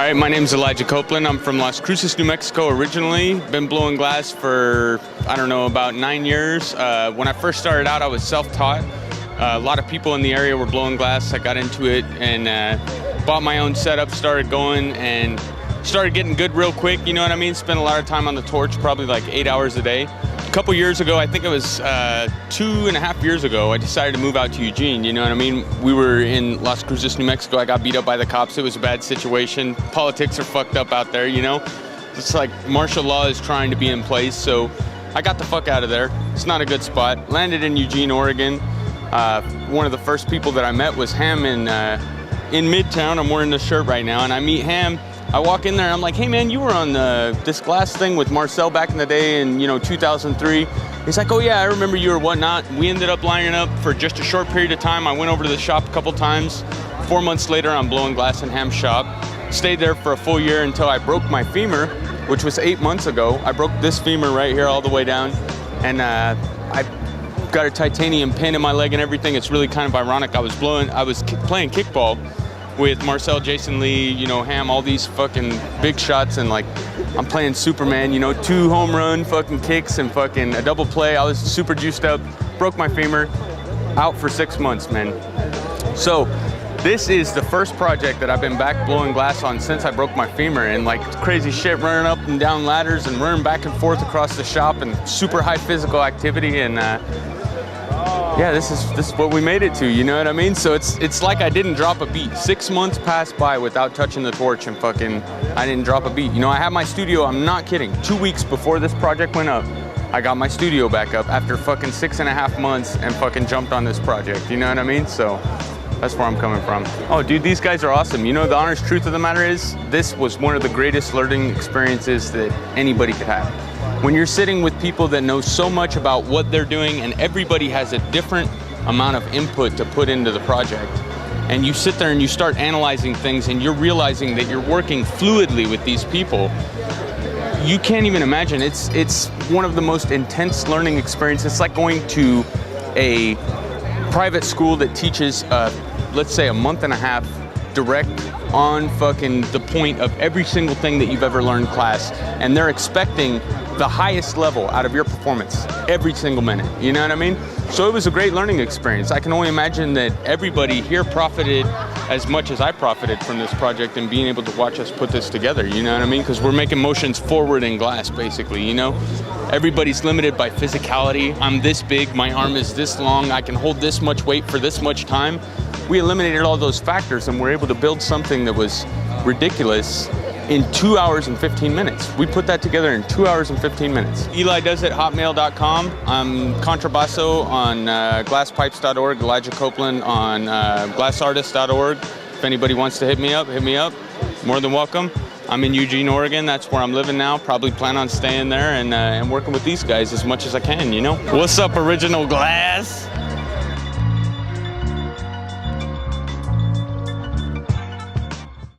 right, my name's Elijah Copeland. I'm from Las Cruces, New Mexico originally. Been blowing glass for, I don't know, about 9 years. When I first started out, I was self-taught. A lot of people in the area were blowing glass. I got into it and bought my own setup, started going, and started getting good real quick, you know what I mean? Spent a lot of time on the torch, probably like 8 hours a day. A couple years ago, I think it was 2.5 years ago, I decided to move out to Eugene, you know what I mean? We were in Las Cruces, New Mexico. I got beat up by the cops. It was a bad situation. Politics are fucked up out there, you know? It's like martial law is trying to be in place, so I got the fuck out of there. It's not a good spot. Landed in Eugene, Oregon. One of the first people that I met was Ham in Midtown. I'm wearing this shirt right now, and I meet Ham. I walk in there and I'm like, hey man, you were on this glass thing with Marcel back in the day in 2003. He's like, oh yeah, I remember you or whatnot. We ended up lining up for just a short period of time. I went over to the shop a couple times. 4 months later, I'm blowing glass in Ham's shop. Stayed there for a full year until I broke my femur, which was 8 months ago. I broke this femur right here all the way down, and I got a titanium pin in my leg and everything. It's really kind of ironic. I was playing kickball with Marcel, Jason Lee, Ham, all these fucking big shots, and like I'm playing Superman, 2 home run fucking kicks and fucking a double play. I was super juiced up, broke my femur, out for 6 months, man. So this is the first project that I've been back blowing glass on since I broke my femur, and like crazy shit, running up and down ladders and running back and forth across the shop and super high physical activity, and yeah, this is what we made it to, you know what I mean? So it's like I didn't drop a beat. 6 months passed by without touching the torch, and fucking I didn't drop a beat. I have my studio, I'm not kidding. 2 weeks before this project went up, I got my studio back up after fucking 6.5 months and fucking jumped on this project, you know what I mean? So that's where I'm coming from. Oh dude, these guys are awesome. The honest truth of the matter is, this was one of the greatest learning experiences that anybody could have. When you're sitting with people that know so much about what they're doing, and everybody has a different amount of input to put into the project, and you sit there and you start analyzing things and you're realizing that you're working fluidly with these people, you can't even imagine. It's one of the most intense learning experiences. It's like going to a private school that teaches, let's say, a month and a half direct on fucking the point of every single thing that you've ever learned class, and they're expecting the highest level out of your performance every single minute, you know what I mean? So it was a great learning experience. I can only imagine that everybody here profited as much as I profited from this project and being able to watch us put this together, you know what I mean? Because we're making motions forward in glass, basically, Everybody's limited by physicality. I'm this big, my arm is this long, I can hold this much weight for this much time. We eliminated all those factors and we're able to build something that was ridiculous in 2 hours and 15 minutes. We put that together in 2 hours and 15 minutes. Eli does it, hotmail.com. I'm Contrabasso on glasspipes.org, Elijah Copeland on glassartist.org. If anybody wants to hit me up, more than welcome. I'm in Eugene, Oregon. That's where I'm living now. Probably plan on staying there and working with these guys as much as I can, What's up, Original Glass?